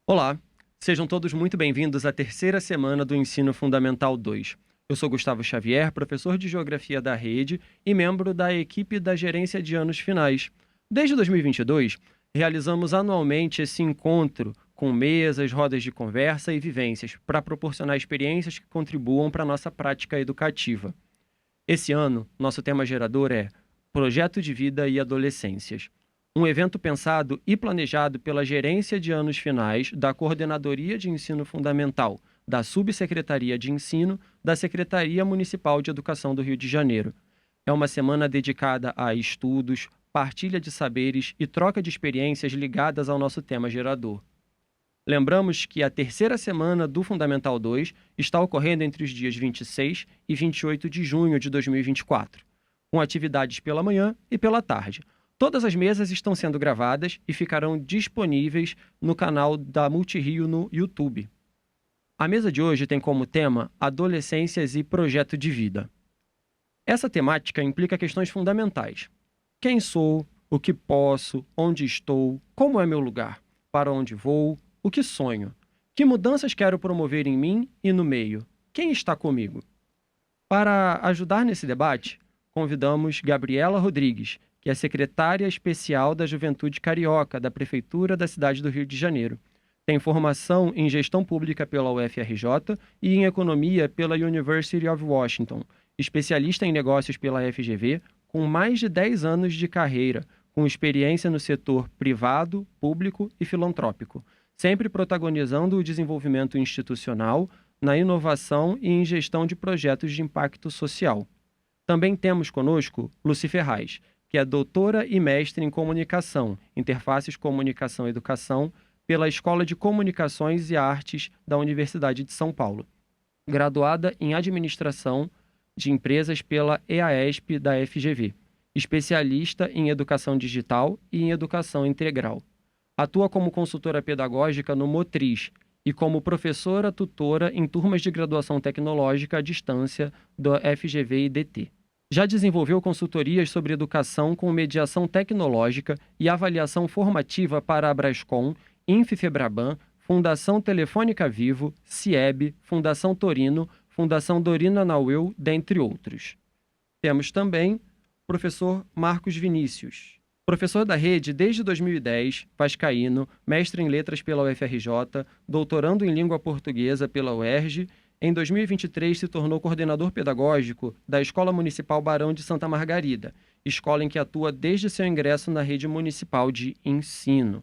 Olá, sejam todos muito bem-vindos à terceira semana do Ensino Fundamental 2. Eu sou Gustavo Xavier, professor de Geografia da Rede e membro da equipe da Gerência de Anos Finais. Desde 2022, realizamos anualmente esse encontro com mesas, rodas de conversa e vivências para proporcionar experiências que contribuam para a nossa prática educativa. Esse ano, nosso tema gerador é Projeto de Vida e Adolescências. Um evento pensado e planejado pela Gerência de Anos Finais da Coordenadoria de Ensino Fundamental, da Subsecretaria de Ensino, da Secretaria Municipal de Educação do Rio de Janeiro. É uma semana dedicada a estudos, partilha de saberes e troca de experiências ligadas ao nosso tema gerador. Lembramos que a terceira semana do Fundamental 2 está ocorrendo entre os dias 26 e 28 de junho de 2024, com atividades pela manhã e pela tarde. Todas as mesas estão sendo gravadas e ficarão disponíveis no canal da Multirio no YouTube. A mesa de hoje tem como tema Adolescências e Projeto de Vida. Essa temática implica questões fundamentais. Quem sou? O que posso? Onde estou? Como é meu lugar? Para onde vou? O que sonho? Que mudanças quero promover em mim e no meio? Quem está comigo? Para ajudar nesse debate, convidamos Gabriela Rodrigues, que é secretária especial da Juventude Carioca da Prefeitura da cidade do Rio de Janeiro. Tem formação em gestão pública pela UFRJ e em economia pela University of Washington, especialista em negócios pela FGV, com mais de 10 anos de carreira, com experiência no setor privado, público e filantrópico, sempre protagonizando o desenvolvimento institucional, na inovação e em gestão de projetos de impacto social. Também temos conosco Lucy Ferraz, que é doutora e mestre em comunicação, interfaces comunicação e educação, pela Escola de Comunicações e Artes da Universidade de São Paulo, graduada em administração de empresas pela EAESP da FGV, especialista em educação digital e em educação integral. Atua como consultora pedagógica no Motriz e como professora tutora em turmas de graduação tecnológica à distância do FGV e DT. Já desenvolveu consultorias sobre educação com mediação tecnológica e avaliação formativa para a Abrascom, Infefebraban, Fundação Telefônica Vivo, CIEB, Fundação Torino, Fundação Dorina Nauel, dentre outros. Temos também o professor Marcos Vinícius, professor da rede desde 2010, vascaíno, mestre em letras pela UFRJ, doutorando em língua portuguesa pela UERJ. Em 2023, se tornou coordenador pedagógico da Escola Municipal Barão de Santa Margarida, escola em que atua desde seu ingresso na rede municipal de ensino.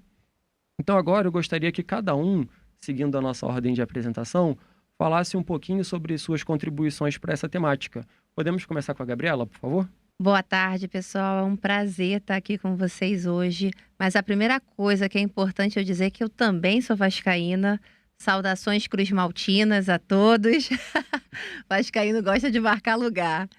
Então agora eu gostaria que cada um, seguindo a nossa ordem de apresentação, falasse um pouquinho sobre suas contribuições para essa temática. Podemos começar com a Gabriela, por favor? Boa tarde, pessoal. É um prazer estar aqui com vocês hoje. Mas a primeira coisa que é importante eu dizer é que eu também sou vascaína. Saudações cruzmaltinas a todos. Vascaíno gosta de marcar lugar.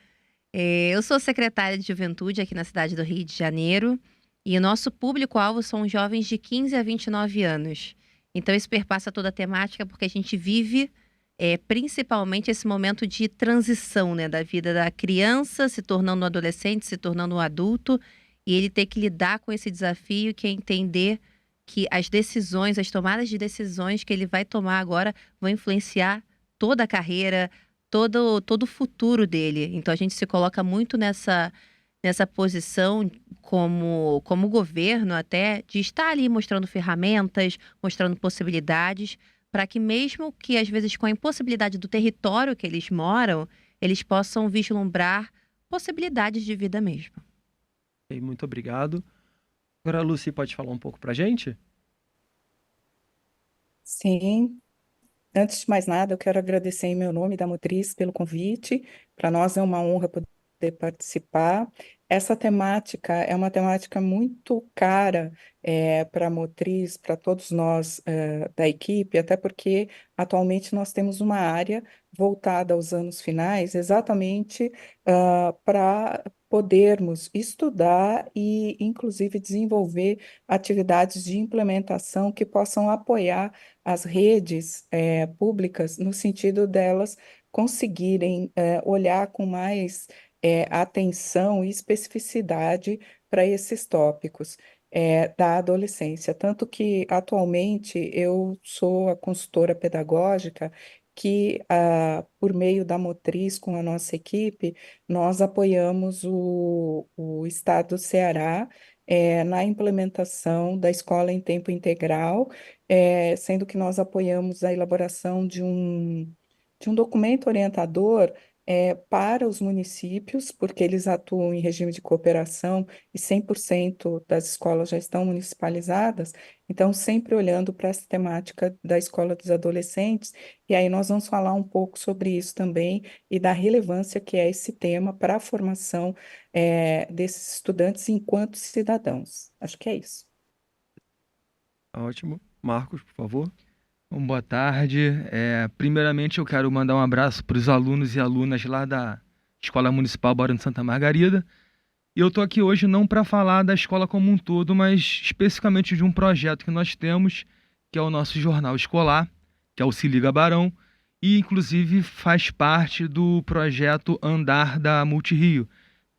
Eu sou secretária de Juventude aqui na cidade do Rio de Janeiro. E o nosso público-alvo são jovens de 15 a 29 anos. Então isso perpassa toda a temática porque a gente vive principalmente esse momento de transição, né, da vida da criança se tornando um adolescente, se tornando um adulto, e ele ter que lidar com esse desafio, que é entender que as decisões, as tomadas de decisões que ele vai tomar agora vão influenciar toda a carreira, todo o futuro dele. Então a gente se coloca muito nessa posição como governo até, de estar ali mostrando ferramentas, mostrando possibilidades, para que mesmo que às vezes com a impossibilidade do território que eles moram, eles possam vislumbrar possibilidades de vida mesmo. Muito obrigado. Agora a Lucy pode falar um pouco para a gente? Sim. Antes de mais nada, eu quero agradecer em meu nome da Motriz pelo convite. Para nós é uma honra poder participar. Essa temática é uma temática muito cara para a Motriz, para todos nós da equipe, até porque atualmente nós temos uma área voltada aos anos finais, exatamente para podermos estudar e, inclusive, desenvolver atividades de implementação que possam apoiar as redes públicas no sentido delas conseguirem olhar com mais atenção e especificidade para esses tópicos da adolescência. Tanto que, atualmente, eu sou a consultora pedagógica que, por meio da Motriz, com a nossa equipe, nós apoiamos o Estado do Ceará na implementação da escola em tempo integral, sendo que nós apoiamos a elaboração de um documento orientador para os municípios, porque eles atuam em regime de cooperação e 100% das escolas já estão municipalizadas, então sempre olhando para essa temática da escola dos adolescentes, e aí nós vamos falar um pouco sobre isso também e da relevância que é esse tema para a formação desses estudantes enquanto cidadãos. Acho que é isso. Ótimo. Marcos, por favor. Bom, boa tarde. Primeiramente, eu quero mandar um abraço para os alunos e alunas lá da Escola Municipal Barão de Santa Margarida. E eu estou aqui hoje não para falar da escola como um todo, mas especificamente de um projeto que nós temos, que é o nosso jornal escolar, que é o Se Liga Barão, e inclusive faz parte do projeto Andar da Multirio,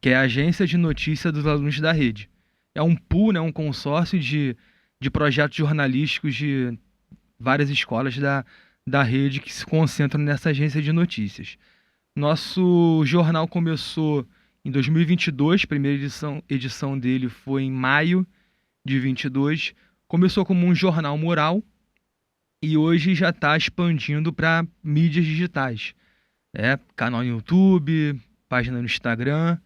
que é a agência de notícia dos alunos da rede. É um pool, né, um consórcio de projetos jornalísticos de várias escolas da rede que se concentram nessa agência de notícias. Nosso jornal começou em 2022, a primeira edição dele foi em maio de 22. Começou como um jornal mural e hoje já está expandindo para mídias digitais. Canal no YouTube, página no Instagram.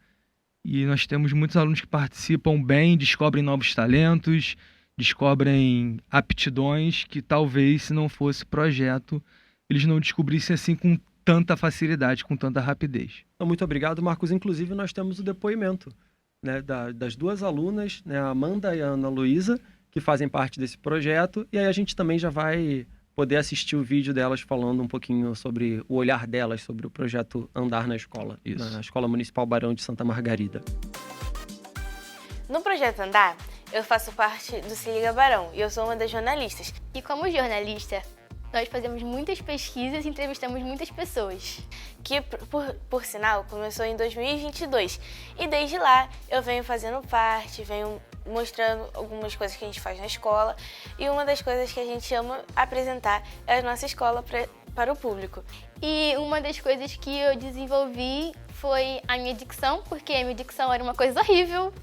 E nós temos muitos alunos que participam bem, descobrem novos talentos, descobrem aptidões que talvez, se não fosse projeto, eles não descobrissem assim com tanta facilidade, com tanta rapidez. Então, muito obrigado, Marcos. Inclusive, nós temos o depoimento, né, das duas alunas, né, a Amanda e a Ana Luísa, que fazem parte desse projeto. E aí a gente também já vai poder assistir o vídeo delas falando um pouquinho sobre o olhar delas sobre o projeto Andar na Escola, na Escola Municipal Barão de Santa Margarida. No projeto Andar, eu faço parte do Se Liga Barão e eu sou uma das jornalistas. E como jornalista, nós fazemos muitas pesquisas e entrevistamos muitas pessoas. Que, por sinal, começou em 2022. E desde lá eu venho fazendo parte, venho mostrando algumas coisas que a gente faz na escola. E uma das coisas que a gente ama apresentar é a nossa escola para o público. E uma das coisas que eu desenvolvi foi a minha dicção, porque a minha dicção era uma coisa horrível.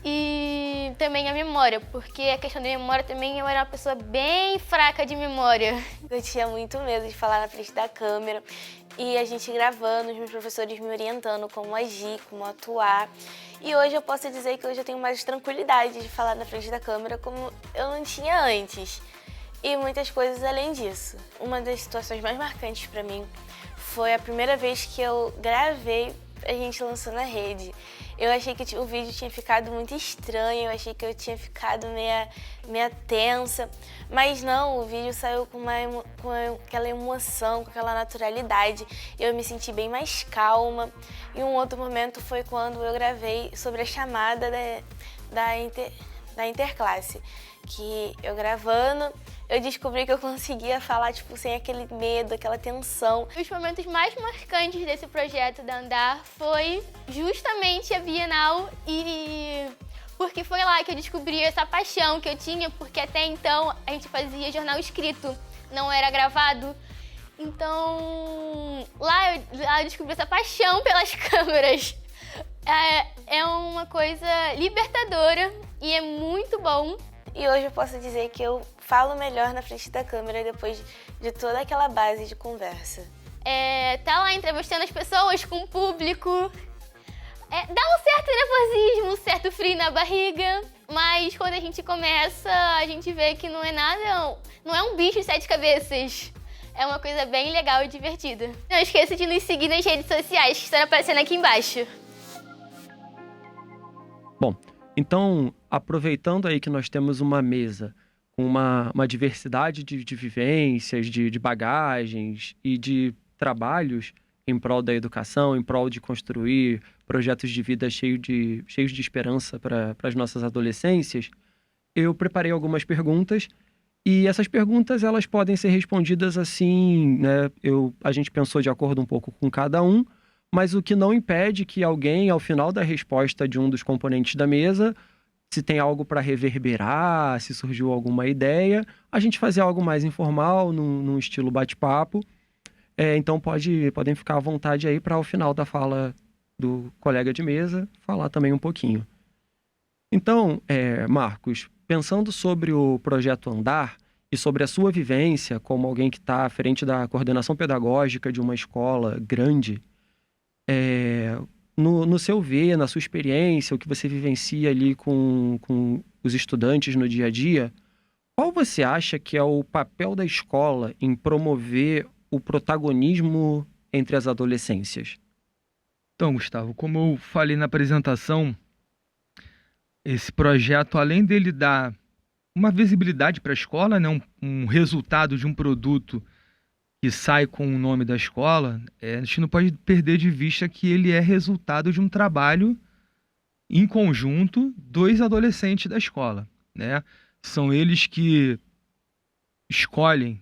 E também a memória, porque a questão da memória também eu era uma pessoa bem fraca de memória. Eu tinha muito medo de falar na frente da câmera e a gente gravando, os meus professores me orientando como agir, como atuar. E hoje eu posso dizer que hoje eu tenho mais tranquilidade de falar na frente da câmera como eu não tinha antes. E muitas coisas além disso. Uma das situações mais marcantes para mim foi a primeira vez que eu gravei, a gente lançou na rede. Eu achei que o vídeo tinha ficado muito estranho, eu achei que eu tinha ficado meia tensa, mas não, o vídeo saiu com aquela emoção, com aquela naturalidade, eu me senti bem mais calma. E um outro momento foi quando eu gravei sobre a chamada da interclasse, que eu gravando, eu descobri que eu conseguia falar sem aquele medo, aquela tensão. Os momentos mais marcantes desse projeto da Andar foi justamente a Bienal porque foi lá que eu descobri essa paixão que eu tinha, porque até então a gente fazia jornal escrito, não era gravado. Então, lá eu descobri essa paixão pelas câmeras. É uma coisa libertadora e é muito bom. E hoje eu posso dizer que eu falo melhor na frente da câmera depois de toda aquela base de conversa. Tá lá entrevistando as pessoas com o público. Dá um certo nervosismo, um certo frio na barriga. Mas quando a gente começa, a gente vê que não é nada, não é um bicho de 7 cabeças. É uma coisa bem legal e divertida. Não esqueça de nos seguir nas redes sociais que estão aparecendo aqui embaixo. Bom, então, aproveitando aí que nós temos uma mesa com uma diversidade de vivências, de bagagens e de trabalhos em prol da educação, em prol de construir projetos de vida cheios de esperança para as nossas adolescências, eu preparei algumas perguntas E essas perguntas, elas podem ser respondidas assim, né? A gente pensou de acordo um pouco com cada um, mas o que não impede que alguém, ao final da resposta de um dos componentes da mesa, se tem algo para reverberar, se surgiu alguma ideia, a gente fazer algo mais informal, num estilo bate-papo. Então podem ficar à vontade aí para, ao final da fala do colega de mesa, falar também um pouquinho. Então, Marcos, pensando sobre o projeto Andar e sobre a sua vivência como alguém que está à frente da coordenação pedagógica de uma escola grande, no seu ver, na sua experiência, o que você vivencia ali com os estudantes no dia a dia, qual você acha que é o papel da escola em promover o protagonismo entre as adolescências? Então, Gustavo, como eu falei na apresentação, esse projeto, além dele dar uma visibilidade para a escola, né, um resultado de um produto que sai com o nome da escola, a gente não pode perder de vista que ele é resultado de um trabalho em conjunto dos adolescentes da escola, né? São eles que escolhem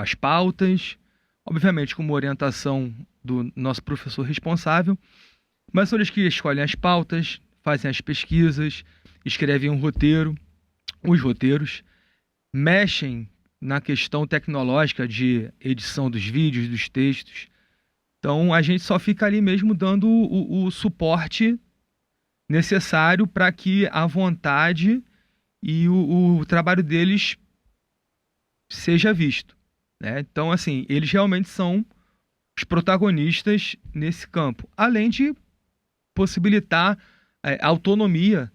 as pautas, obviamente com uma orientação do nosso professor responsável, mas são eles que escolhem as pautas, fazem as pesquisas, escrevem um roteiro, os roteiros, mexem na questão tecnológica de edição dos vídeos, dos textos. Então a gente só fica ali mesmo dando o suporte necessário para que a vontade e o trabalho deles seja visto, né? Então, assim, eles realmente são os protagonistas nesse campo, além de possibilitar autonomia,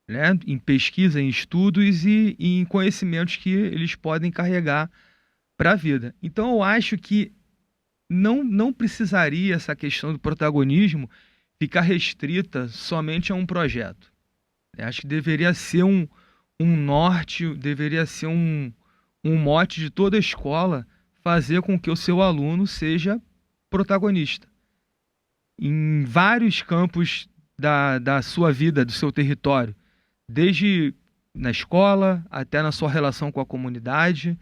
né, em pesquisa, em estudos e em conhecimentos que eles podem carregar para a vida. Então, eu acho que não precisaria essa questão do protagonismo ficar restrita somente a um projeto. Eu acho que deveria ser um norte, deveria ser um mote de toda a escola fazer com que o seu aluno seja protagonista em vários campos da sua vida, do seu território, desde na escola até na sua relação com a comunidade,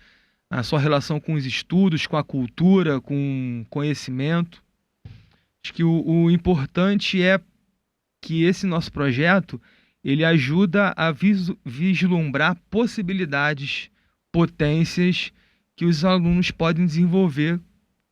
a sua relação com os estudos, com a cultura, com conhecimento. Acho que o importante é que esse nosso projeto ele ajuda a vislumbrar possibilidades, potências que os alunos podem desenvolver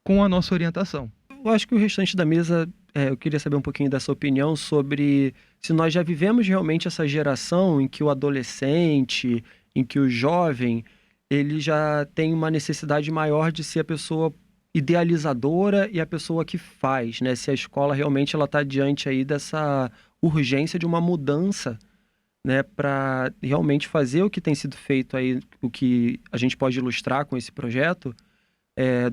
com a nossa orientação. Eu acho que o restante da mesa, eu queria saber um pouquinho dessa opinião sobre se nós já vivemos realmente essa geração em que o adolescente, em que o jovem, ele já tem uma necessidade maior de ser a pessoa idealizadora e a pessoa que faz, né? Se a escola realmente ela está diante aí dessa urgência de uma mudança, né, para realmente fazer o que tem sido feito aí, o que a gente pode ilustrar com esse projeto,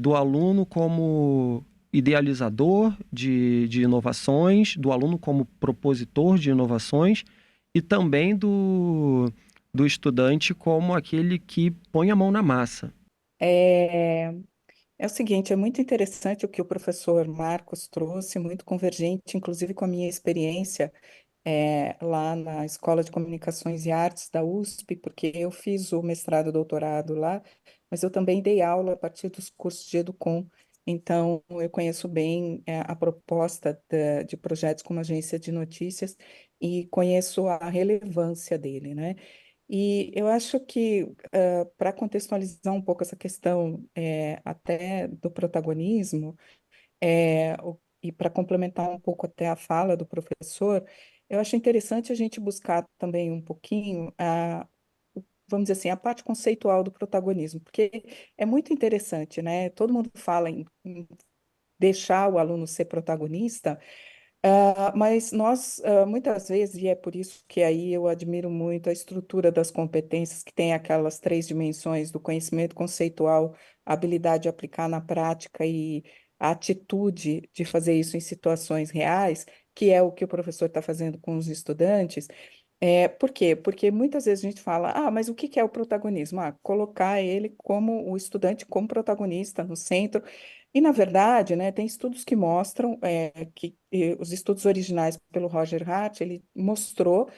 do aluno como idealizador de inovações, do aluno como propositor de inovações e também do estudante como aquele que põe a mão na massa. É, é o seguinte, é muito interessante o que o professor Marcos trouxe, muito convergente, inclusive com a minha experiência lá na Escola de Comunicações e Artes da USP, porque eu fiz o mestrado e doutorado lá, mas eu também dei aula a partir dos cursos de Educom, então eu conheço bem a proposta de projetos como agência de notícias e conheço a relevância dele, né? E eu acho que, para contextualizar um pouco essa questão até do protagonismo, e para complementar um pouco até a fala do professor, eu acho interessante a gente buscar também um pouquinho vamos dizer assim, a parte conceitual do protagonismo, porque é muito interessante, né? Todo mundo fala em deixar o aluno ser protagonista, mas nós, muitas vezes, e é por isso que aí eu admiro muito a estrutura das competências, que tem aquelas três dimensões do conhecimento conceitual, a habilidade de aplicar na prática e a atitude de fazer isso em situações reais, que é o que o professor está fazendo com os estudantes. Por quê? Porque muitas vezes a gente fala, mas o que que é o protagonismo? Colocar ele como o estudante como protagonista no centro. E, na verdade, né, tem estudos que mostram que os estudos originais pelo Roger Hart, ele mostrou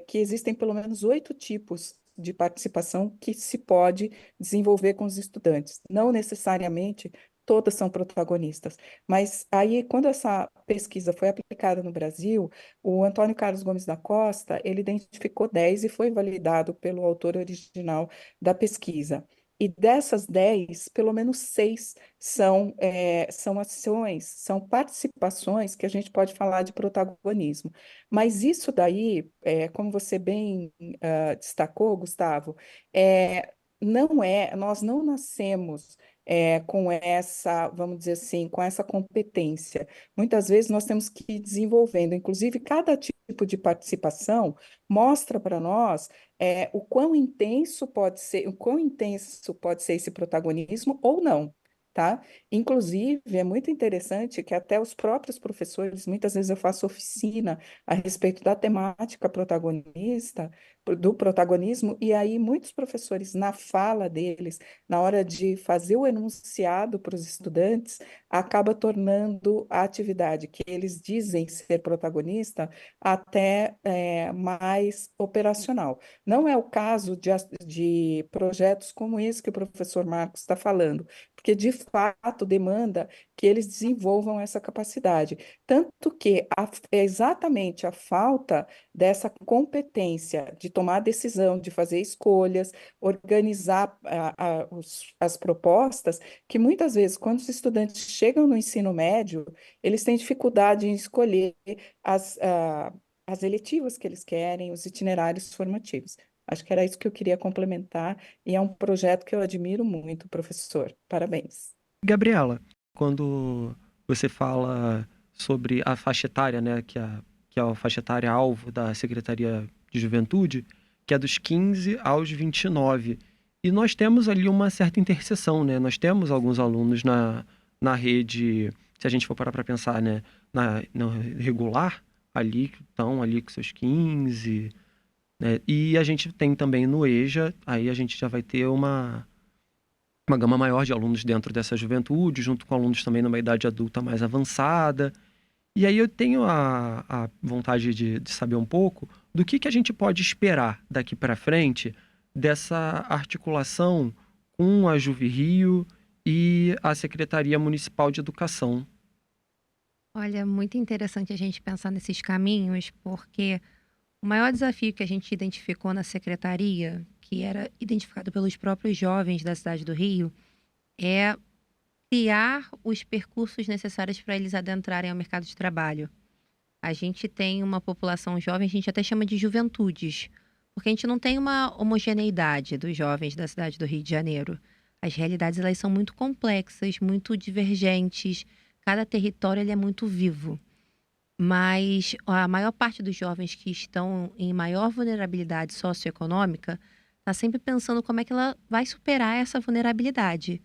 que existem pelo menos 8 tipos de participação que se pode desenvolver com os estudantes. Não necessariamente todas são protagonistas, mas aí, quando essa pesquisa foi aplicada no Brasil, o Antônio Carlos Gomes da Costa, ele identificou 10 e foi validado pelo autor original da pesquisa. E dessas 10, pelo menos 6 são ações, são participações que a gente pode falar de protagonismo. Mas isso daí, como você bem destacou, Gustavo, nós não nascemos com essa, vamos dizer assim, com essa competência. Muitas vezes nós temos que ir desenvolvendo. Inclusive, cada tipo de participação mostra para nós o quão intenso pode ser esse protagonismo ou não. Tá? Inclusive, é muito interessante que até os próprios professores, muitas vezes eu faço oficina a respeito da temática protagonista, do protagonismo, e aí muitos professores, na fala deles, na hora de fazer o enunciado para os estudantes, acaba tornando a atividade que eles dizem ser protagonista até mais operacional. Não é o caso de projetos como esse que o professor Marcos está falando, porque de fato demanda que eles desenvolvam essa capacidade. Tanto que é exatamente a falta dessa competência de tomar decisão, de fazer escolhas, organizar as propostas, que muitas vezes, quando os estudantes chegam no ensino médio, eles têm dificuldade em escolher as eletivas que eles querem, os itinerários formativos. Acho que era isso que eu queria complementar, e é um projeto que eu admiro muito, professor. Parabéns. Gabriela, quando você fala sobre a faixa etária, né, que é a faixa etária alvo da Secretaria de Juventude, que é dos 15 aos 29. E nós temos ali uma certa interseção, né? Nós temos alguns alunos na rede, se a gente for parar para pensar, né, no regular, ali, que estão ali com seus 15, né? E a gente tem também no EJA, aí a gente já vai ter uma gama maior de alunos dentro dessa juventude, junto com alunos também numa idade adulta mais avançada. E aí eu tenho a vontade de saber um pouco do que a gente pode esperar daqui para frente dessa articulação com a Juve Rio e a Secretaria Municipal de Educação. Olha, muito interessante a gente pensar nesses caminhos, porque o maior desafio que a gente identificou na secretaria, que era identificado pelos próprios jovens da cidade do Rio, é criar os percursos necessários para eles adentrarem ao mercado de trabalho. A gente tem uma população jovem, a gente até chama de juventudes, porque a gente não tem uma homogeneidade dos jovens da cidade do Rio de Janeiro. As realidades, elas são muito complexas, muito divergentes, cada território ele é muito vivo. Mas a maior parte dos jovens que estão em maior vulnerabilidade socioeconômica está sempre pensando como é que ela vai superar essa vulnerabilidade.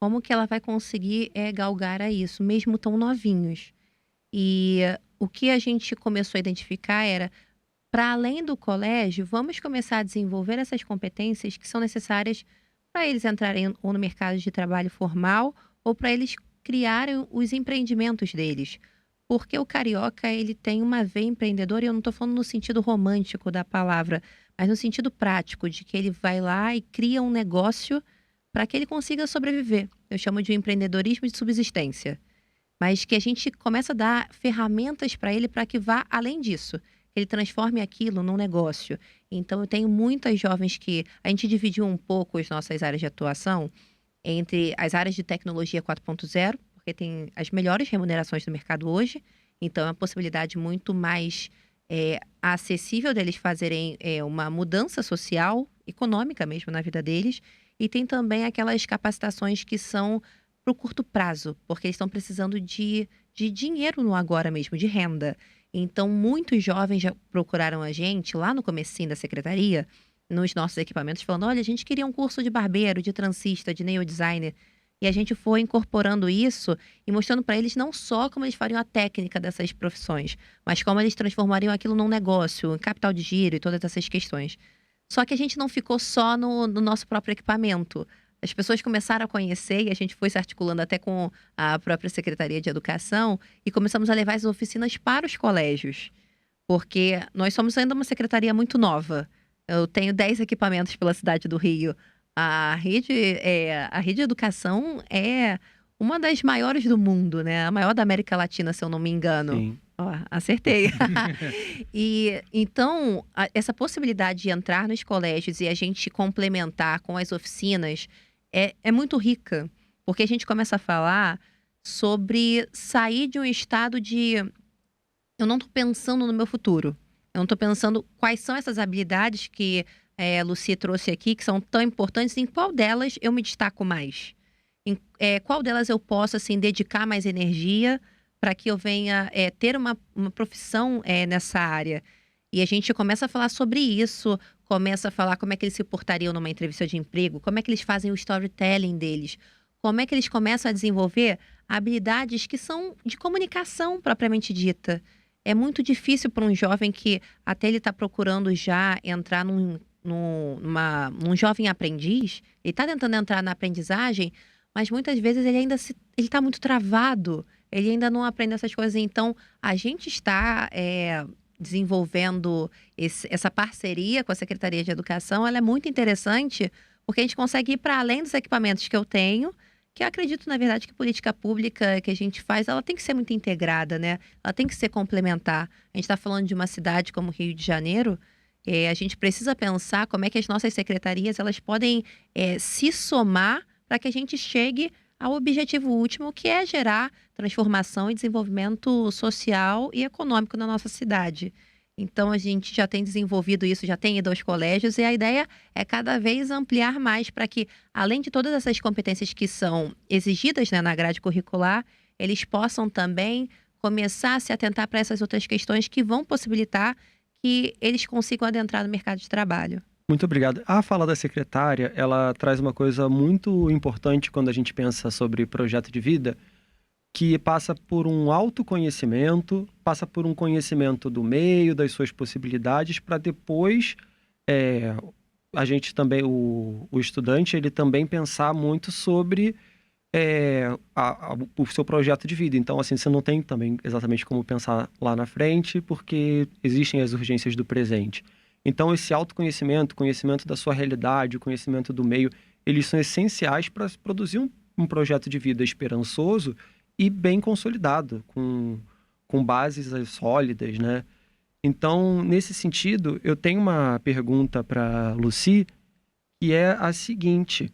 Como que ela vai conseguir galgar a isso, mesmo tão novinhos. E o que a gente começou a identificar era, para além do colégio, vamos começar a desenvolver essas competências que são necessárias para eles entrarem ou no mercado de trabalho formal ou para eles criarem os empreendimentos deles. Porque o carioca, ele tem uma veia empreendedora, e eu não estou falando no sentido romântico da palavra, mas no sentido prático, de que ele vai lá e cria um negócio para que ele consiga sobreviver. Eu chamo de empreendedorismo de subsistência. Mas que a gente começa a dar ferramentas para ele para que vá além disso. Que ele transforme aquilo num negócio. Então, eu tenho muitas jovens que... A gente dividiu um pouco as nossas áreas de atuação entre as áreas de tecnologia 4.0, porque tem as melhores remunerações do mercado hoje. Então, é uma possibilidade muito mais acessível deles fazerem uma mudança social, econômica mesmo, na vida deles. E tem também aquelas capacitações que são para o curto prazo, porque eles estão precisando de dinheiro no agora mesmo, de renda. Então, muitos jovens já procuraram a gente lá no comecinho da secretaria, nos nossos equipamentos, falando: olha, a gente queria um curso de barbeiro, de transista, de nail designer. E a gente foi incorporando isso e mostrando para eles não só como eles fariam a técnica dessas profissões, mas como eles transformariam aquilo num negócio, em capital de giro e todas essas questões. Só que a gente não ficou só no nosso próprio equipamento. As pessoas começaram a conhecer e a gente foi se articulando até com a própria Secretaria de Educação e começamos a levar as oficinas para os colégios. Porque nós somos ainda uma secretaria muito nova. Eu tenho 10 equipamentos pela cidade do Rio. A rede de educação é uma das maiores do mundo, né? A maior da América Latina, se eu não me engano. Sim. Ó, acertei. E então, essa possibilidade de entrar nos colégios e a gente complementar com as oficinas é muito rica, porque a gente começa a falar sobre sair de um estado de eu não estou pensando no meu futuro. Eu não estou pensando quais são essas habilidades que Lucy trouxe aqui, que são tão importantes, em qual delas eu me destaco mais. Qual delas eu posso, assim, dedicar mais energia para que eu venha ter uma profissão nessa área. E a gente começa a falar sobre isso, começa a falar como é que eles se portariam numa entrevista de emprego, como é que eles fazem o storytelling deles, como é que eles começam a desenvolver habilidades que são de comunicação propriamente dita. É muito difícil para um jovem que até ele está procurando já entrar num jovem aprendiz, ele está tentando entrar na aprendizagem, mas muitas vezes ele ainda ele está muito travado, ele ainda não aprende essas coisas. Então, a gente está desenvolvendo essa parceria com a Secretaria de Educação, ela é muito interessante, porque a gente consegue ir para além dos equipamentos que eu tenho, que eu acredito, na verdade, que a política pública que a gente faz, ela tem que ser muito integrada, né? Ela tem que ser complementar. A gente está falando de uma cidade como Rio de Janeiro, a gente precisa pensar como é que as nossas secretarias elas podem se somar para que a gente chegue ao objetivo último, que é gerar transformação e desenvolvimento social e econômico na nossa cidade. Então, a gente já tem desenvolvido isso, já tem ido aos colégios, e a ideia é cada vez ampliar mais para que, além de todas essas competências que são exigidas, né, na grade curricular, eles possam também começar a se atentar para essas outras questões que vão possibilitar que eles consigam adentrar no mercado de trabalho. Muito obrigado. A fala da secretária, ela traz uma coisa muito importante quando a gente pensa sobre projeto de vida, que passa por um autoconhecimento, passa por um conhecimento do meio, das suas possibilidades, para depois a gente também, o estudante, ele também pensar muito sobre o seu projeto de vida. Então, assim, você não tem também exatamente como pensar lá na frente, porque existem as urgências do presente. Então, esse autoconhecimento, conhecimento da sua realidade, o conhecimento do meio, eles são essenciais para produzir um projeto de vida esperançoso e bem consolidado, com bases sólidas, né? Então, nesse sentido, eu tenho uma pergunta para Lucy, que é a seguinte: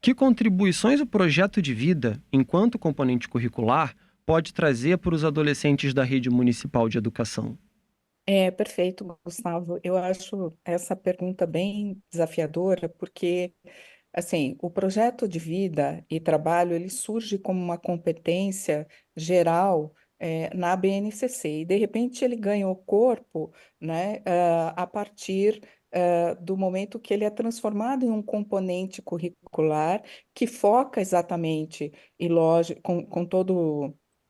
que contribuições o projeto de vida, enquanto componente curricular, pode trazer para os adolescentes da rede municipal de educação? Perfeito, Gustavo. Eu acho essa pergunta bem desafiadora, porque, assim, o projeto de vida e trabalho, ele surge como uma competência geral, na BNCC, e de repente ele ganha o corpo, né, a partir do momento que ele é transformado em um componente curricular que foca exatamente, e lógico,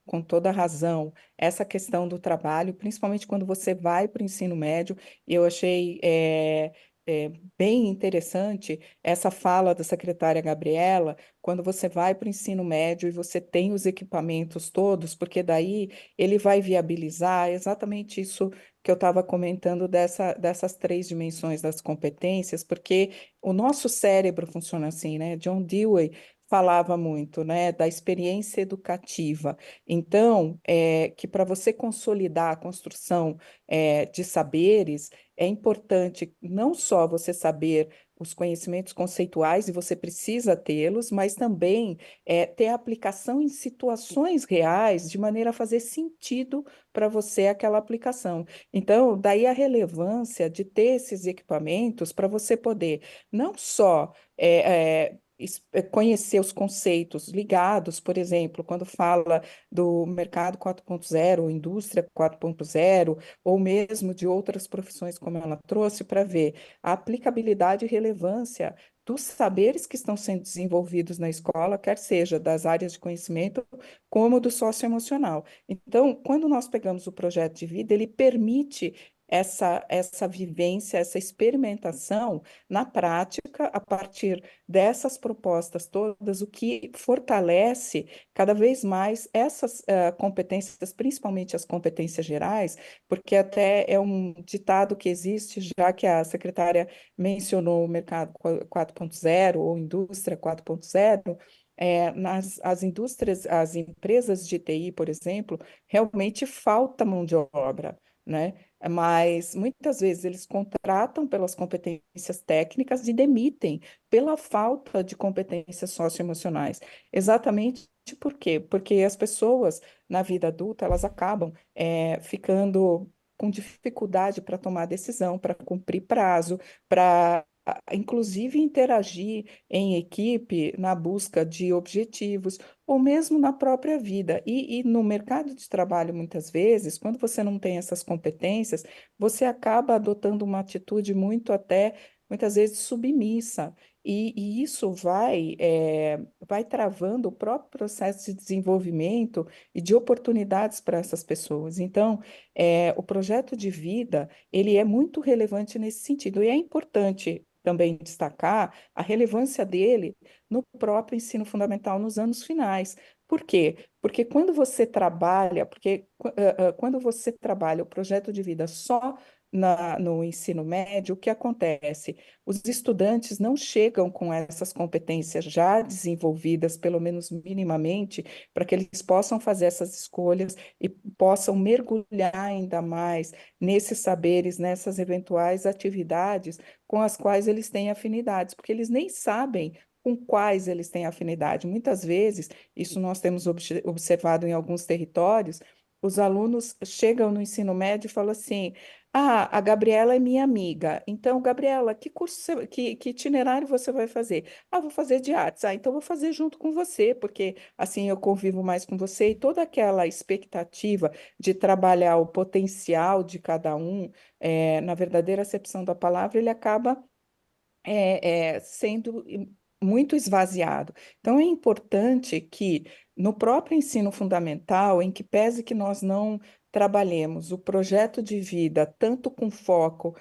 com toda razão, essa questão do trabalho, principalmente quando você vai para o ensino médio. Eu achei bem interessante essa fala da secretária Gabriela, quando você vai para o ensino médio e você tem os equipamentos todos, porque daí ele vai viabilizar exatamente isso que eu estava comentando dessas 3 dimensões das competências, porque o nosso cérebro funciona assim, né? John Dewey falava muito, né, da experiência educativa. Então, que para você consolidar a construção de saberes, é importante não só você saber os conhecimentos conceituais, e você precisa tê-los, mas também ter aplicação em situações reais, de maneira a fazer sentido para você aquela aplicação. Então, daí a relevância de ter esses equipamentos para você poder não só conhecer os conceitos ligados, por exemplo, quando fala do mercado 4.0, indústria 4.0, ou mesmo de outras profissões, como ela trouxe, para ver a aplicabilidade e relevância dos saberes que estão sendo desenvolvidos na escola, quer seja das áreas de conhecimento, como do socioemocional. Então, quando nós pegamos o projeto de vida, ele permite essa vivência, essa experimentação na prática, a partir dessas propostas todas, o que fortalece cada vez mais essas competências, principalmente as competências gerais, porque até é um ditado que existe, já que a secretária mencionou o mercado 4.0 ou indústria 4.0, as indústrias, as empresas de TI, por exemplo, realmente falta mão de obra, né? Mas muitas vezes eles contratam pelas competências técnicas e demitem pela falta de competências socioemocionais. Exatamente por quê? Porque as pessoas na vida adulta elas acabam ficando com dificuldade para tomar decisão, para cumprir prazo, para inclusive interagir em equipe na busca de objetivos, ou mesmo na própria vida. E no mercado de trabalho, muitas vezes, quando você não tem essas competências, você acaba adotando uma atitude muito até, muitas vezes, submissa. E isso vai travando o próprio processo de desenvolvimento e de oportunidades para essas pessoas. Então, o projeto de vida, ele é muito relevante nesse sentido. E é importante também destacar a relevância dele no próprio ensino fundamental nos anos finais. Por quê? Porque quando você trabalha, quando você trabalha o projeto de vida só no ensino médio, o que acontece? Os estudantes não chegam com essas competências já desenvolvidas, pelo menos minimamente, para que eles possam fazer essas escolhas e possam mergulhar ainda mais nesses saberes, nessas eventuais atividades com as quais eles têm afinidades, porque eles nem sabem com quais eles têm afinidade. Muitas vezes, isso nós temos observado em alguns territórios, os alunos chegam no ensino médio e falam assim: Ah, a Gabriela é minha amiga. Então, Gabriela, que curso, que itinerário você vai fazer? Ah, vou fazer de artes. Ah, então vou fazer junto com você, porque assim eu convivo mais com você. E toda aquela expectativa de trabalhar o potencial de cada um, na verdadeira acepção da palavra, ele acaba sendo muito esvaziado. Então, é importante que no próprio ensino fundamental, em que pese que nós não trabalhemos o projeto de vida tanto com foco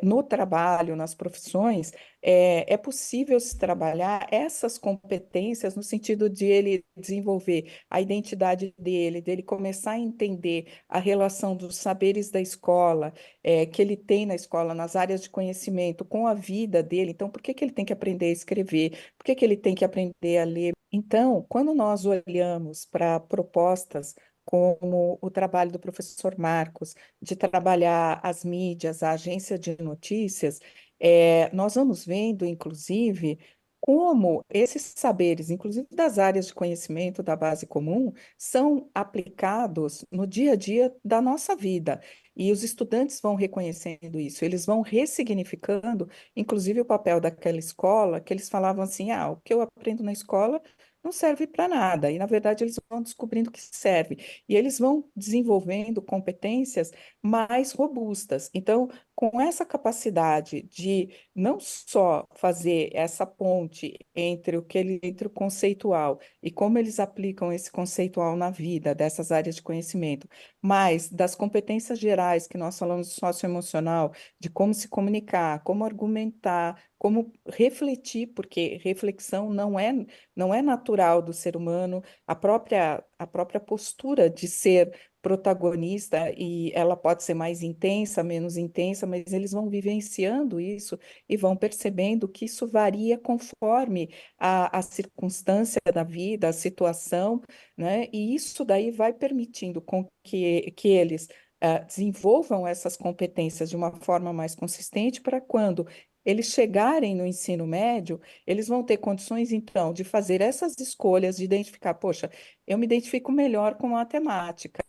no trabalho, nas profissões, é possível se trabalhar essas competências no sentido de ele desenvolver a identidade dele começar a entender a relação dos saberes da escola, que ele tem na escola, nas áreas de conhecimento, com a vida dele. Então, por que que ele tem que aprender a escrever? Por que que ele tem que aprender a ler? Então, quando nós olhamos para propostas como o trabalho do professor Marcos, de trabalhar as mídias, a agência de notícias, nós vamos vendo, inclusive, como esses saberes, inclusive das áreas de conhecimento da base comum, são aplicados no dia a dia da nossa vida. E os estudantes vão reconhecendo isso, eles vão ressignificando, inclusive o papel daquela escola, que eles falavam assim: ah, o que eu aprendo na escola não serve para nada. E, na verdade, eles vão descobrindo que serve. E eles vão desenvolvendo competências mais robustas. Então, com essa capacidade de não só fazer essa ponte entre o conceitual e como eles aplicam esse conceitual na vida dessas áreas de conhecimento, mas das competências gerais que nós falamos de socioemocional, de como se comunicar, como argumentar, como refletir, porque reflexão não é natural do ser humano, a própria postura de ser protagonista, e ela pode ser mais intensa, menos intensa, mas eles vão vivenciando isso e vão percebendo que isso varia conforme a circunstância da vida, a situação, né? E isso daí vai permitindo com que eles desenvolvam essas competências de uma forma mais consistente para quando eles chegarem no ensino médio, eles vão ter condições, então, de fazer essas escolhas, de identificar, poxa, eu me identifico melhor com matemática,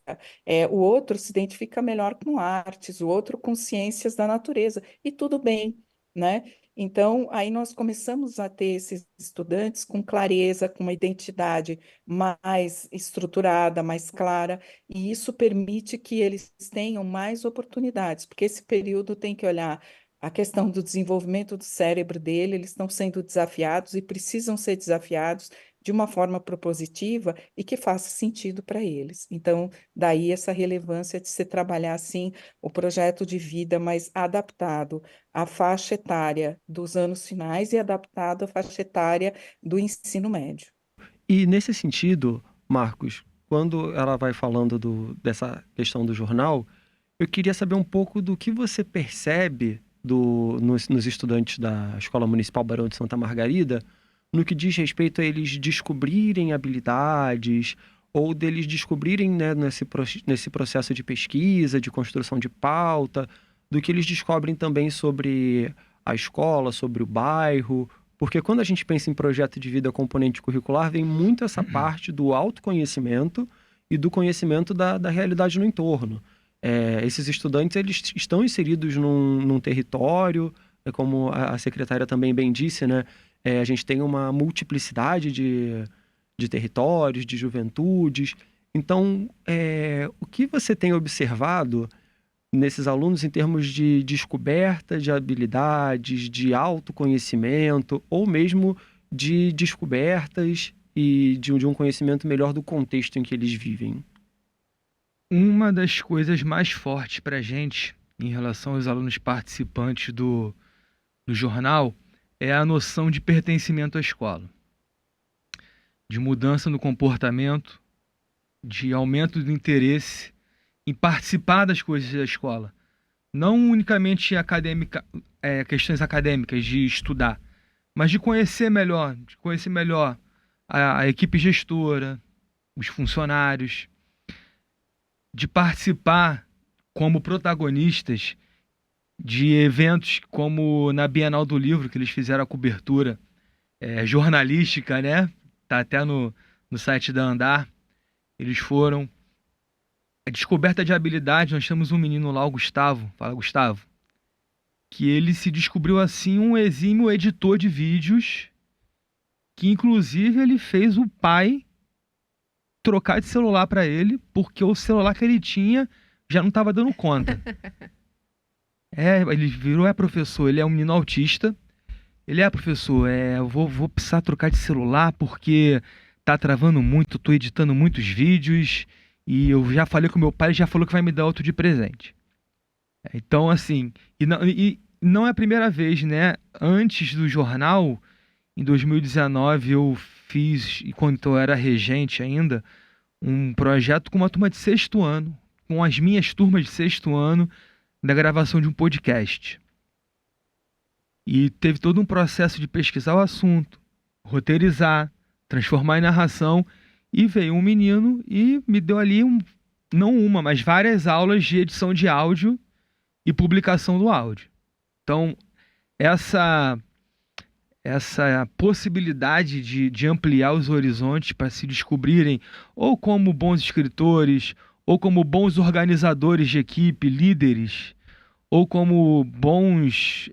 o outro se identifica melhor com artes, o outro com ciências da natureza, e tudo bem, né? Então, aí nós começamos a ter esses estudantes com clareza, com uma identidade mais estruturada, mais clara, e isso permite que eles tenham mais oportunidades, porque esse período tem que olhar a questão do desenvolvimento do cérebro dele, eles estão sendo desafiados e precisam ser desafiados de uma forma propositiva e que faça sentido para eles. Então, daí essa relevância de se trabalhar, assim, o projeto de vida mais adaptado à faixa etária dos anos finais e adaptado à faixa etária do ensino médio. E nesse sentido, Marcos, quando ela vai falando dessa questão do jornal, eu queria saber um pouco do que você percebe nos estudantes da Escola Municipal Barão de Santa Margarida, no que diz respeito a eles descobrirem habilidades ou deles descobrirem, né, nesse processo de pesquisa, de construção de pauta, do que eles descobrem também sobre a escola, sobre o bairro. Porque quando a gente pensa em projeto de vida componente curricular, vem muito essa parte do autoconhecimento e do conhecimento da realidade no entorno. Esses estudantes, eles estão inseridos num território, como a secretária também bem disse, né? A gente tem uma multiplicidade de territórios, de juventudes. Então, o que você tem observado nesses alunos em termos de descoberta de habilidades, de autoconhecimento, ou mesmo de descobertas e de um conhecimento melhor do contexto em que eles vivem? Uma das coisas mais fortes para a gente, em relação aos alunos participantes do jornal, é a noção de pertencimento à escola, de mudança no comportamento, de aumento do interesse em participar das coisas da escola. Não unicamente questões acadêmicas de estudar, mas de conhecer melhor a equipe gestora, os funcionários, de participar como protagonistas de eventos como na Bienal do Livro, que eles fizeram a cobertura jornalística, né? Tá até no site da Andar. Eles foram. A descoberta de habilidade, nós temos um menino lá, o Gustavo, fala Gustavo, que ele se descobriu assim um exímio editor de vídeos, que inclusive ele fez o pai trocar de celular para ele, porque o celular que ele tinha já não estava dando conta. Ele virou professor, ele é um menino autista. Ele professor, eu vou precisar trocar de celular porque tá travando muito, tô editando muitos vídeos e eu já falei com meu pai, ele já falou que vai me dar outro de presente. Então, assim, e não é a primeira vez, né? Antes do jornal, em 2019, eu fiz, enquanto eu era regente ainda, um projeto com uma turma de 6º ano, com as minhas turmas de 6º ano, da gravação de um podcast. E teve todo um processo de pesquisar o assunto, roteirizar, transformar em narração, e veio um menino e me deu ali mas várias aulas de edição de áudio e publicação do áudio. Então, essa possibilidade de ampliar os horizontes para se descobrirem ou como bons escritores, ou como bons organizadores de equipe, líderes, ou como bons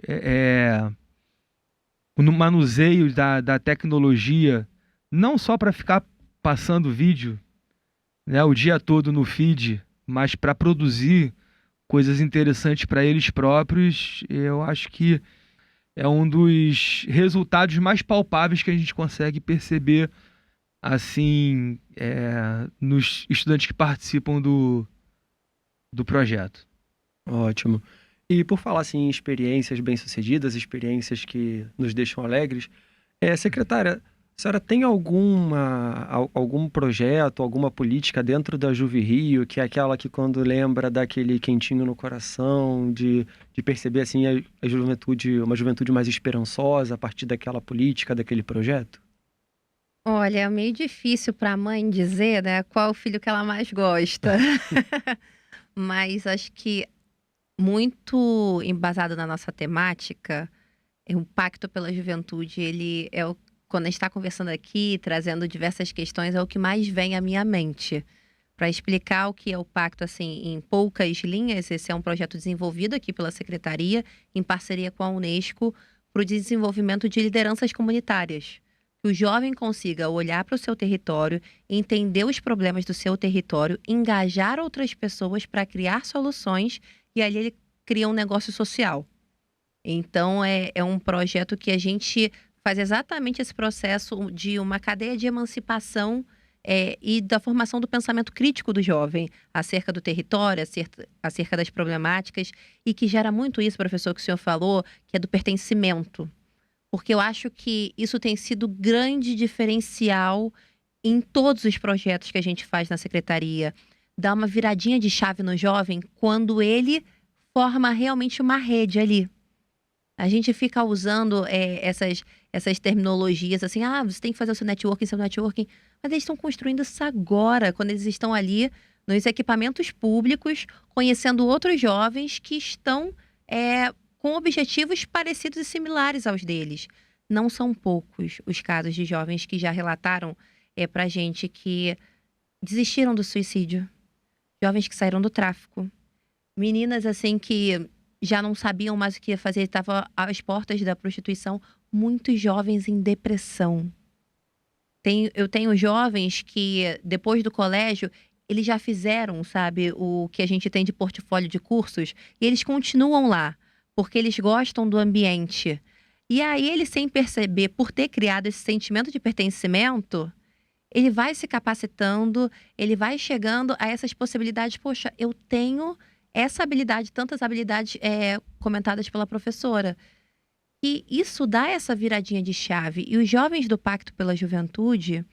no manuseio da tecnologia, não só para ficar passando vídeo, né, o dia todo no feed, mas para produzir coisas interessantes para eles próprios. Eu acho que é um dos resultados mais palpáveis que a gente consegue perceber assim, nos estudantes que participam do projeto. Ótimo. E por falar assim, em experiências bem-sucedidas, experiências que nos deixam alegres, secretária, a senhora tem algum projeto, alguma política dentro da Juve Rio, que é aquela que quando lembra daquele quentinho no coração, de perceber assim a juventude, uma juventude mais esperançosa a partir daquela política, daquele projeto? Olha, é meio difícil para a mãe dizer, né, qual o filho que ela mais gosta. Mas acho que muito embasado na nossa temática, o Pacto pela Juventude, ele quando a gente está conversando aqui, trazendo diversas questões, é o que mais vem à minha mente. Para explicar o que é o Pacto, assim, em poucas linhas, esse é um projeto desenvolvido aqui pela Secretaria, em parceria com a Unesco, para o desenvolvimento de lideranças comunitárias. Que o jovem consiga olhar para o seu território, entender os problemas do seu território, engajar outras pessoas para criar soluções e ali ele cria um negócio social. Então, é um projeto que a gente faz exatamente esse processo de uma cadeia de emancipação e da formação do pensamento crítico do jovem acerca do território, acerca das problemáticas, e que gera muito isso, professor, que o senhor falou, que é do pertencimento. Porque eu acho que isso tem sido grande diferencial em todos os projetos que a gente faz na secretaria. Dá uma viradinha de chave no jovem quando ele forma realmente uma rede ali. A gente fica usando essas terminologias assim, você tem que fazer o seu networking, mas eles estão construindo isso agora, quando eles estão ali nos equipamentos públicos, conhecendo outros jovens que estão com objetivos parecidos e similares aos deles. Não são poucos os casos de jovens que já relataram pra gente que desistiram do suicídio, jovens que saíram do tráfico, meninas assim que já não sabiam mais o que ia fazer, estavam às portas da prostituição, muitos jovens em depressão. Eu tenho jovens que, depois do colégio, eles já fizeram, sabe, o que a gente tem de portfólio de cursos, e eles continuam lá, porque eles gostam do ambiente. E aí, ele, sem perceber, por ter criado esse sentimento de pertencimento, ele vai se capacitando, ele vai chegando a essas possibilidades. Poxa, eu tenho essa habilidade, tantas habilidades comentadas pela professora. E isso dá essa viradinha de chave. E os jovens do Pacto pela Juventude,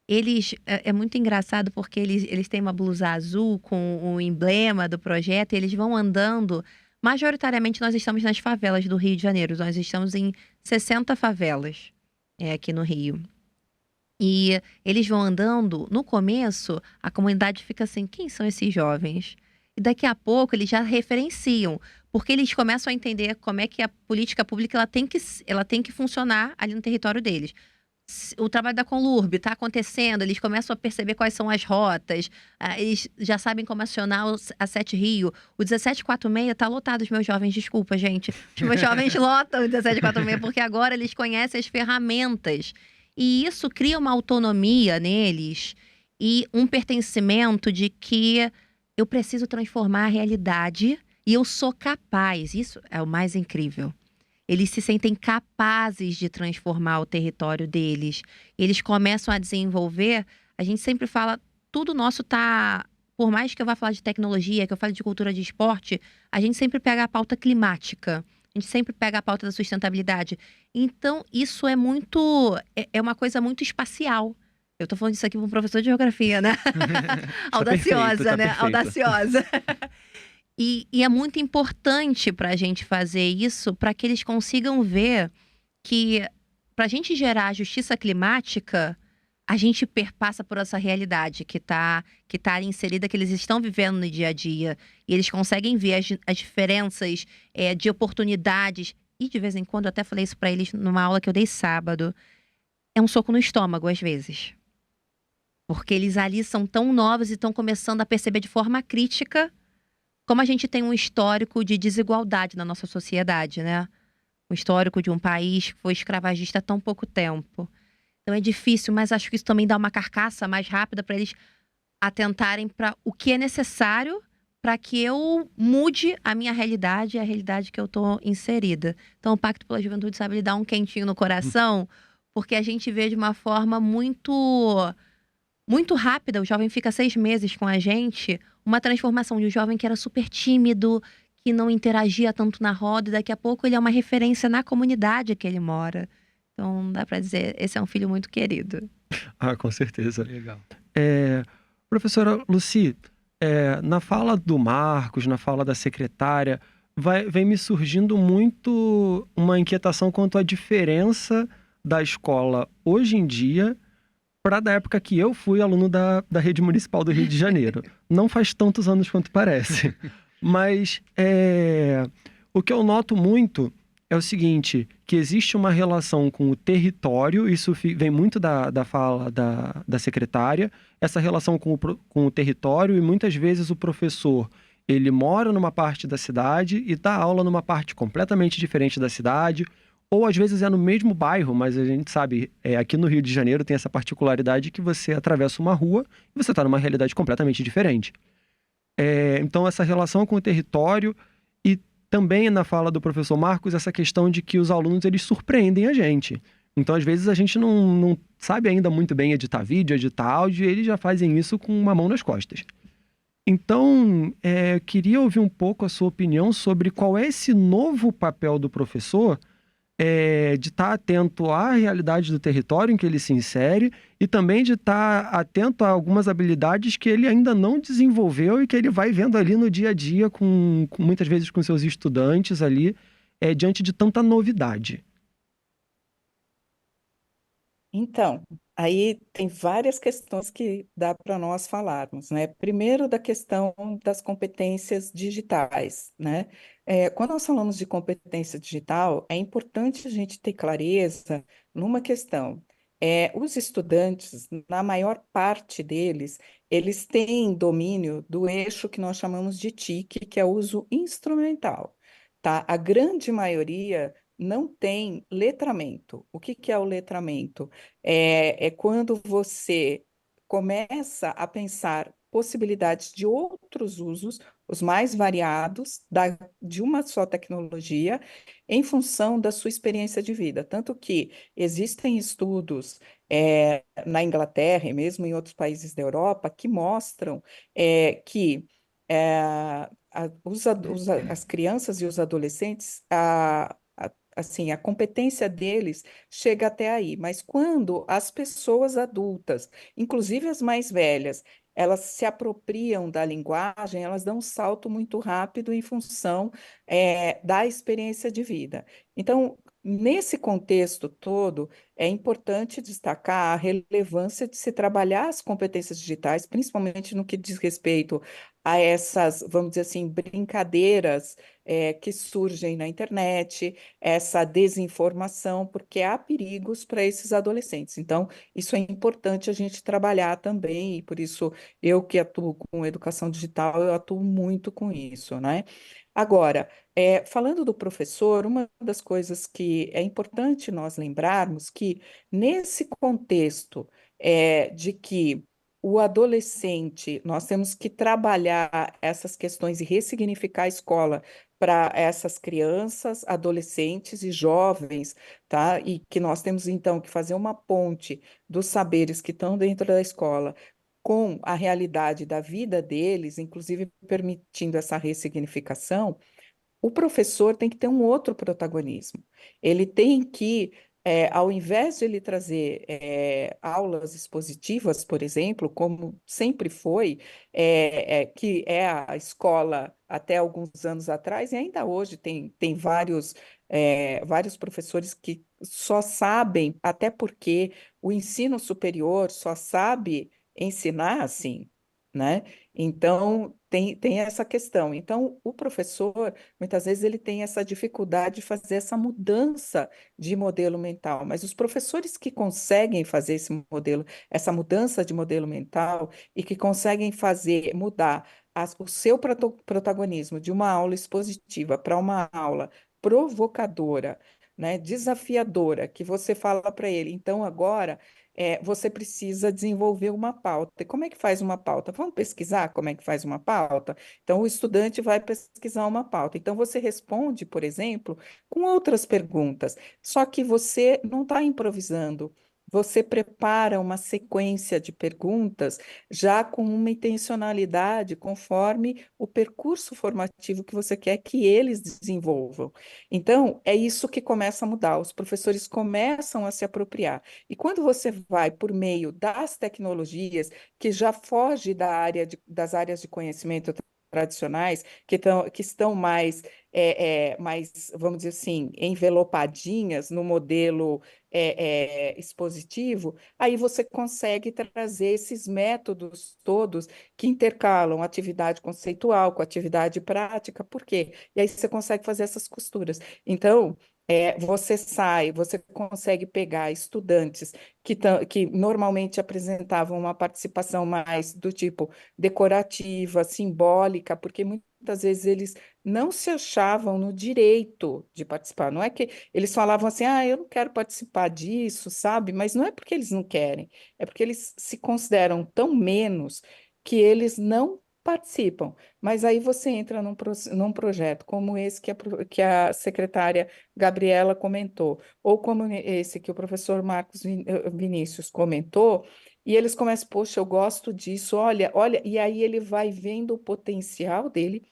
eles... É muito engraçado porque eles têm uma blusa azul com o emblema do projeto, e eles vão andando. Majoritariamente, nós estamos nas favelas do Rio de Janeiro. Nós estamos em 60 favelas aqui no Rio. E eles vão andando. No começo, a comunidade fica assim, quem são esses jovens? E daqui a pouco eles já referenciam, porque eles começam a entender como é que a política pública ela tem que funcionar ali no território deles. O trabalho da Conlurb está acontecendo, eles começam a perceber quais são as rotas, eles já sabem como acionar a 7 Rio. O 1746 está lotado, os meus jovens, desculpa, gente. Os meus jovens lotam o 1746, porque agora eles conhecem as ferramentas. E isso cria uma autonomia neles e um pertencimento de que eu preciso transformar a realidade e eu sou capaz. Isso é o mais incrível. Eles se sentem capazes de transformar o território deles. Eles começam a desenvolver. A gente sempre fala, tudo nosso tá... Por mais que eu vá falar de tecnologia, que eu fale de cultura de esporte, a gente sempre pega a pauta climática. A gente sempre pega a pauta da sustentabilidade. Então, isso é uma coisa muito espacial. Eu tô falando isso aqui para um professor de geografia, né? Audaciosa, tá né? perfeito. Audaciosa. E é muito importante para a gente fazer isso, para que eles consigam ver que, para a gente gerar a justiça climática, a gente perpassa por essa realidade que tá ali inserida, que eles estão vivendo no dia a dia. E eles conseguem ver as diferenças de oportunidades. E, de vez em quando, eu até falei isso para eles numa aula que eu dei sábado. É um soco no estômago, às vezes. Porque eles ali são tão novos e estão começando a perceber de forma crítica como a gente tem um histórico de desigualdade na nossa sociedade, né? Um histórico de um país que foi escravagista há tão pouco tempo. Então é difícil, mas acho que isso também dá uma carcaça mais rápida para eles atentarem para o que é necessário para que eu mude a minha realidade e a realidade que eu estou inserida. Então o Pacto pela Juventude sabe lhe dar um quentinho no coração, porque a gente vê de uma forma muito rápida. O jovem fica 6 meses com a gente, uma transformação de um jovem que era super tímido, que não interagia tanto na roda, e daqui a pouco ele é uma referência na comunidade que ele mora. Então dá para dizer, esse é um filho muito querido. Com certeza. Legal. Professora Lucy, na fala do Marcos, na fala da secretária, vem me surgindo muito uma inquietação quanto à diferença da escola hoje em dia para da época que eu fui aluno da Rede Municipal do Rio de Janeiro. Não faz tantos anos quanto parece. Mas o que eu noto muito é o seguinte, que existe uma relação com o território, isso vem muito da fala da secretária, essa relação com o território, e muitas vezes o professor, ele mora numa parte da cidade e dá aula numa parte completamente diferente da cidade, ou às vezes é no mesmo bairro, mas a gente sabe, aqui no Rio de Janeiro tem essa particularidade que você atravessa uma rua e você está numa realidade completamente diferente. Então essa relação com o território, e também na fala do professor Marcos, essa questão de que os alunos eles surpreendem a gente. Então, às vezes, a gente não sabe ainda muito bem editar vídeo, editar áudio, e eles já fazem isso com uma mão nas costas. Então, queria ouvir um pouco a sua opinião sobre qual é esse novo papel do professor, de estar atento à realidade do território em que ele se insere e também de estar atento a algumas habilidades que ele ainda não desenvolveu e que ele vai vendo ali no dia a dia, muitas vezes com seus estudantes ali, diante de tanta novidade. Então, aí tem várias questões que dá para nós falarmos, né? Primeiro, da questão das competências digitais, né? Quando nós falamos de competência digital, é importante a gente ter clareza numa questão. Os estudantes, na maior parte deles, eles têm domínio do eixo que nós chamamos de TIC, que é o uso instrumental, tá? A grande maioria não tem letramento. O que que é o letramento? É quando você começa a pensar possibilidades de outros usos, os mais variados, de uma só tecnologia, em função da sua experiência de vida. Tanto que existem estudos na Inglaterra e mesmo em outros países da Europa que mostram que as crianças e os adolescentes, assim, a competência deles chega até aí, mas quando as pessoas adultas, inclusive as mais velhas, elas se apropriam da linguagem, elas dão um salto muito rápido em função, da experiência de vida. Então, nesse contexto todo, é importante destacar a relevância de se trabalhar as competências digitais, principalmente no que diz respeito a essas, vamos dizer assim, brincadeiras, que surgem na internet, essa desinformação, porque há perigos para esses adolescentes. Então, isso é importante a gente trabalhar também, e por isso eu que atuo com educação digital, eu atuo muito com isso, né? Agora, falando do professor, uma das coisas que é importante nós lembrarmos que nesse contexto de que o adolescente, nós temos que trabalhar essas questões e ressignificar a escola para essas crianças, adolescentes e jovens, tá? E que nós temos então que fazer uma ponte dos saberes que estão dentro da escola com a realidade da vida deles, inclusive permitindo essa ressignificação. O professor tem que ter um outro protagonismo. Ele tem que, ao invés de ele trazer aulas expositivas, por exemplo, como sempre foi, que é a escola até alguns anos atrás, e ainda hoje tem vários professores que só sabem, até porque o ensino superior só sabe ensinar assim, né? Então, tem essa questão. Então, o professor muitas vezes ele tem essa dificuldade de fazer essa mudança de modelo mental, mas os professores que conseguem fazer essa mudança de modelo mental e que conseguem mudar o seu protagonismo de uma aula expositiva para uma aula provocadora, né, desafiadora, que você fala para ele, então agora você precisa desenvolver uma pauta. E como é que faz uma pauta? Vamos pesquisar como é que faz uma pauta? Então, o estudante vai pesquisar uma pauta. Então, você responde, por exemplo, com outras perguntas, só que você não está improvisando. Você prepara uma sequência de perguntas já com uma intencionalidade conforme o percurso formativo que você quer que eles desenvolvam. Então, é isso que começa a mudar. Os professores começam a se apropriar. E quando você vai por meio das tecnologias, que já foge das áreas de conhecimento tradicionais, que estão mais, vamos dizer assim, envelopadinhas no modelo expositivo, aí você consegue trazer esses métodos todos que intercalam atividade conceitual com atividade prática, por quê? E aí você consegue fazer essas costuras. Então, você consegue pegar estudantes que normalmente apresentavam uma participação mais do tipo decorativa, simbólica, porque muitas vezes eles não se achavam no direito de participar. Não é que eles falavam assim, eu não quero participar disso, sabe? Mas não é porque eles não querem, é porque eles se consideram tão menos que eles não participam, mas aí você entra num projeto como esse que a secretária Gabriela comentou, ou como esse que o professor Marcos Vinícius comentou, e eles começam, poxa, eu gosto disso, olha, olha, e aí ele vai vendo o potencial dele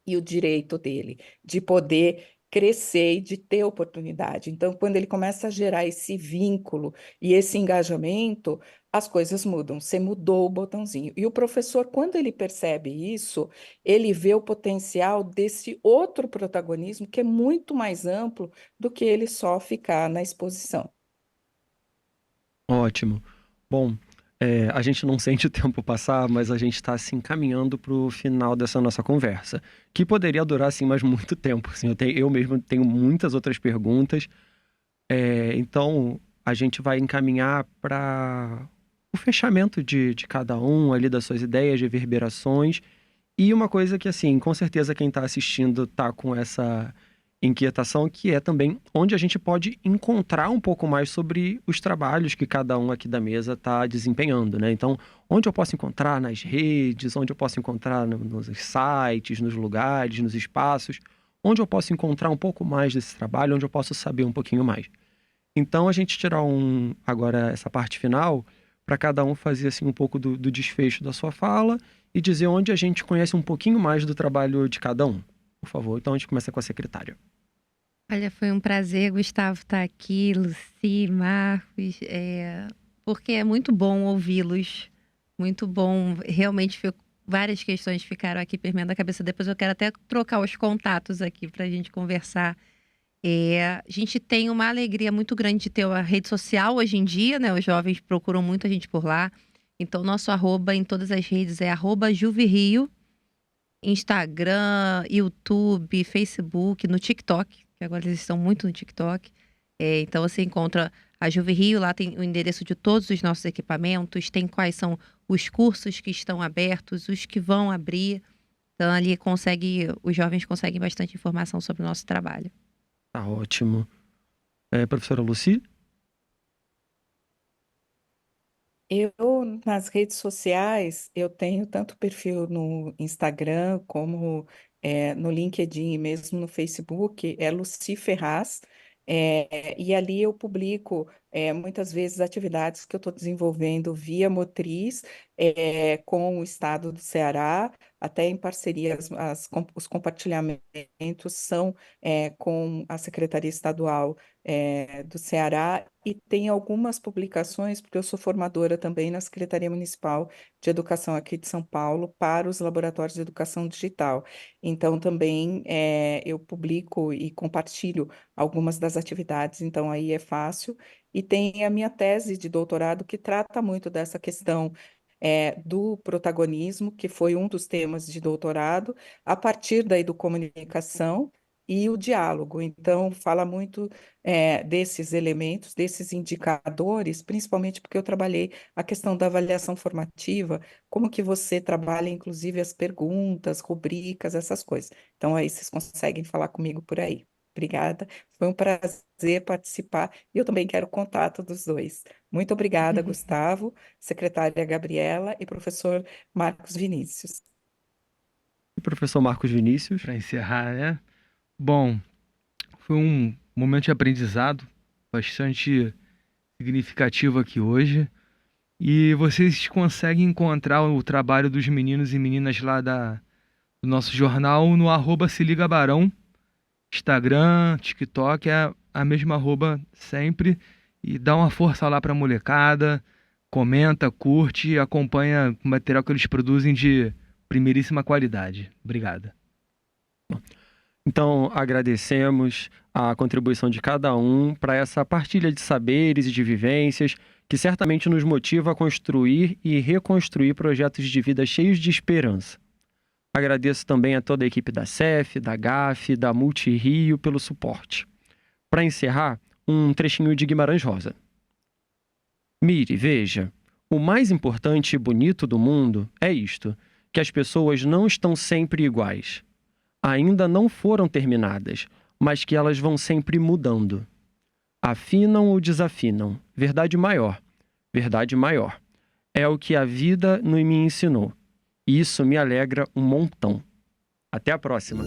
e o direito dele de poder crescer e de ter oportunidade. Então, quando ele começa a gerar esse vínculo e esse engajamento, as coisas mudam. Você mudou o botãozinho. E o professor, quando ele percebe isso, ele vê o potencial desse outro protagonismo que é muito mais amplo do que ele só ficar na exposição. Ótimo. Bom, a gente não sente o tempo passar, mas a gente está assim caminhando para o final dessa nossa conversa, que poderia durar assim mais muito tempo. Assim, eu mesmo tenho muitas outras perguntas, então a gente vai encaminhar para o fechamento de cada um ali das suas ideias, reverberações. E uma coisa que, assim, com certeza quem está assistindo está com essa inquietação, que é também onde a gente pode encontrar um pouco mais sobre os trabalhos que cada um aqui da mesa está desempenhando, né? Então, onde eu posso encontrar nas redes, onde eu posso encontrar nos sites, nos lugares, nos espaços, onde eu posso encontrar um pouco mais desse trabalho, onde eu posso saber um pouquinho mais. Então, a gente tirar agora essa parte final para cada um fazer assim um pouco do desfecho da sua fala e dizer onde a gente conhece um pouquinho mais do trabalho de cada um. Por favor, então a gente começa com a secretária. Olha, foi um prazer, Gustavo, estar aqui, Lucy, Marcos, porque é muito bom ouvi-los, muito bom, realmente várias questões ficaram aqui permeando a cabeça, depois eu quero até trocar os contatos aqui para a gente conversar. A gente tem uma alegria muito grande de ter a rede social hoje em dia, né? Os jovens procuram muito a gente por lá. Então, nosso arroba em todas as redes é @JuveRio, Instagram, YouTube, Facebook, no TikTok, que agora eles estão muito no TikTok. Então, você encontra a JuveRio, lá tem o endereço de todos os nossos equipamentos, tem quais são os cursos que estão abertos, os que vão abrir. Então, ali os jovens conseguem bastante informação sobre o nosso trabalho. Tá ótimo. Professora Lucy? Eu, nas redes sociais, eu tenho tanto perfil no Instagram como no LinkedIn e mesmo no Facebook, é Lucy Ferraz, e ali eu publico muitas vezes atividades que eu estou desenvolvendo via Motriz, com o Estado do Ceará, até em parceria, os compartilhamentos são com a Secretaria Estadual do Ceará, e tem algumas publicações, porque eu sou formadora também na Secretaria Municipal de Educação aqui de São Paulo, para os laboratórios de educação digital. Então, também eu publico e compartilho algumas das atividades, então aí é fácil. E tem a minha tese de doutorado que trata muito dessa questão do protagonismo, que foi um dos temas de doutorado, a partir da educomunicação e o diálogo. Então, fala muito desses elementos, desses indicadores, principalmente porque eu trabalhei a questão da avaliação formativa, como que você trabalha, inclusive, as perguntas, rubricas, essas coisas. Então, aí vocês conseguem falar comigo por aí. Obrigada, foi um prazer participar e eu também quero o contato dos dois. Muito obrigada, Gustavo, secretária Gabriela e professor Marcos Vinícius. E professor Marcos Vinícius? Para encerrar, né? Bom, foi um momento de aprendizado bastante significativo aqui hoje. E vocês conseguem encontrar o trabalho dos meninos e meninas lá do nosso jornal no @SeLigaBarão. Instagram, TikTok, é a mesma arroba sempre. E dá uma força lá pra molecada. Comenta, curte e acompanha o material que eles produzem de primeiríssima qualidade. Obrigado. Então, agradecemos a contribuição de cada um para essa partilha de saberes e de vivências que certamente nos motiva a construir e reconstruir projetos de vida cheios de esperança. Agradeço também a toda a equipe da CEF, da GAF, da Multirio pelo suporte. Para encerrar, um trechinho de Guimarães Rosa. Mire, veja, o mais importante e bonito do mundo é isto, que as pessoas não estão sempre iguais. Ainda não foram terminadas, mas que elas vão sempre mudando. Afinam ou desafinam, verdade maior. É o que a vida me ensinou. E isso me alegra um montão. Até a próxima!